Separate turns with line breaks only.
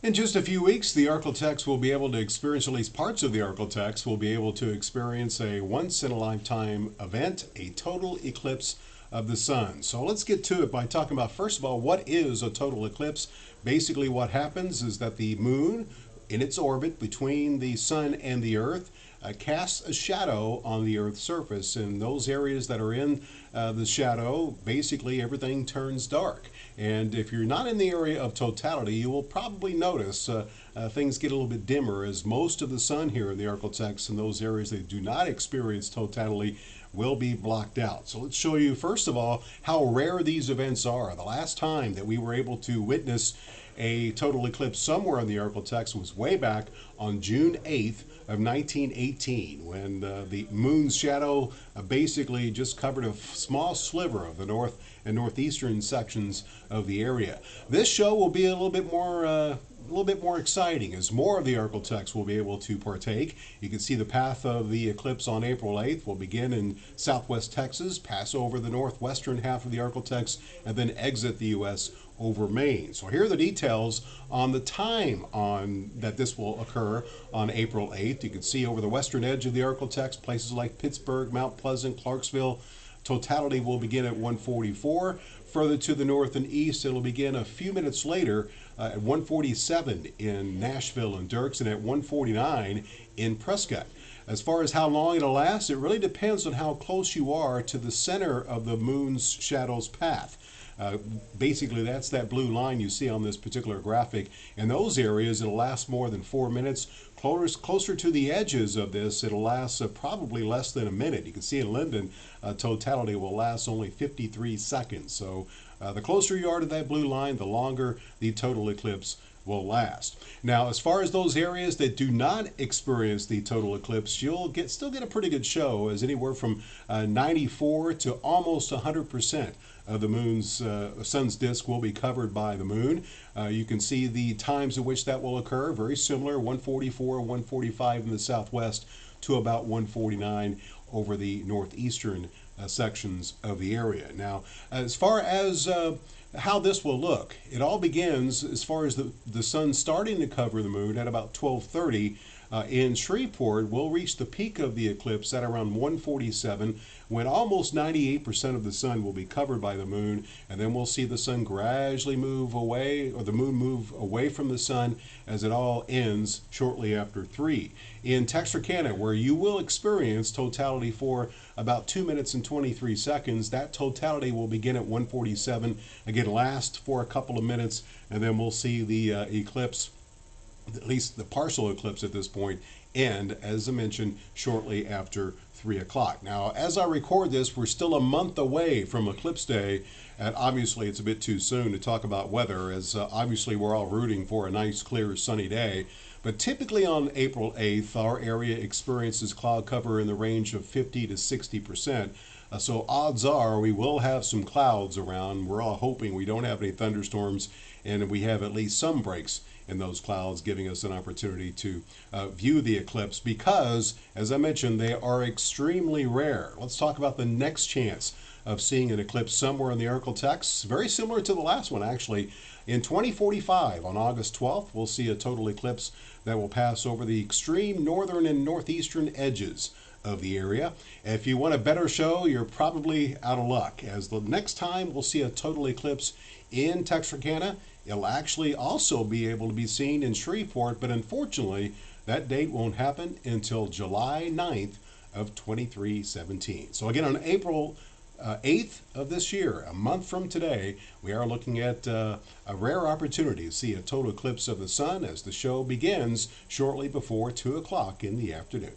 In just a few weeks, the ArkLaTex will be able to experience, at least parts of the ArkLaTex will be able to experience a once-in-a-lifetime event, a total eclipse of the sun. So let's get to it by talking about, first of all, what is a total eclipse? Basically, what happens is that the moon, in its orbit between the sun and the earth, casts a shadow on the Earth's surface. In those areas that are in the shadow, basically everything turns dark. And if you're not in the area of totality, you will probably notice things get a little bit dimmer, as most of the sun here in the ArkLaTex in those areas that do not experience totality will be blocked out. So let's show you, first of all, how rare these events are. The last time that we were able to witness a total eclipse somewhere on the ArkLaTex was way back on June 8th of 1918, when the moon's shadow basically just covered a small sliver of the north and northeastern sections of the area. This show will be a little bit more exciting, as more of the ArkLaTex will be able to partake. You can see the path of the eclipse on April 8th will begin in southwest Texas, pass over the northwestern half of the ArkLaTex, and then exit the U.S. over Maine. So here are the details on the time that this will occur on April 8th. You can see over the western edge of the ArkLaTex, places like Pittsburgh, Mount Pleasant, Clarksville. Totality will begin at 1:44. Further to the north and east, it'll begin a few minutes later at 1:47 in Nashville and Dirks, and at 1:49 in Prescott. As far as how long it'll last, it really depends on how close you are to the center of the moon's shadow's path. Basically, that's that blue line you see on this particular graphic. In those areas, it'll last more than 4 minutes. Closer to the edges of this, it'll last probably less than a minute. You can see in Linden, totality will last only 53 seconds. So the closer you are to that blue line, the longer the total eclipse will last. Now, as far as those areas that do not experience the total eclipse, you'll still get a pretty good show, as anywhere from 94 to almost 100% of the sun's disk will be covered by the moon. You can see the times at which that will occur, very similar, 1:44, 1:45 in the southwest to about 1:49 over the northeastern sections of the area. Now, as far as how this will look, it all begins, as far as the sun starting to cover the moon, at about 12:30 in Shreveport. We'll reach the peak of the eclipse at around 1:47, when almost 98% of the sun will be covered by the moon, and then we'll see the sun gradually move away, or the moon move away from the sun, as it all ends shortly after 3. In Texarkana, where you will experience totality for about 2 minutes and 23 seconds, that totality will begin at 1:47, again last for a couple of minutes, and then we'll see the eclipse, at least the partial eclipse at this point, end, as I mentioned, shortly after 3 o'clock. Now, as I record this, we're still a month away from Eclipse Day, and obviously it's a bit too soon to talk about weather, as obviously we're all rooting for a nice, clear, sunny day. But typically on April 8th, our area experiences cloud cover in the range of 50 to 60%. So odds are we will have some clouds around. We're all hoping we don't have any thunderstorms, and we have at least some breaks in those clouds, giving us an opportunity to view the eclipse, because, as I mentioned, they are extremely rare. Let's talk about the next chance of seeing an eclipse somewhere in the ArkLaTex. Very similar to the last one, actually. In 2045, on August 12th, we'll see a total eclipse that will pass over the extreme northern and northeastern edges of the area. If you want a better show, you're probably out of luck, as the next time we'll see a total eclipse in Texarkana, it'll actually also be able to be seen in Shreveport, but unfortunately that date won't happen until July 9th of 2317. So again, on April 8th of this year, a month from today, we are looking at a rare opportunity to see a total eclipse of the sun, as the show begins shortly before 2 o'clock in the afternoon.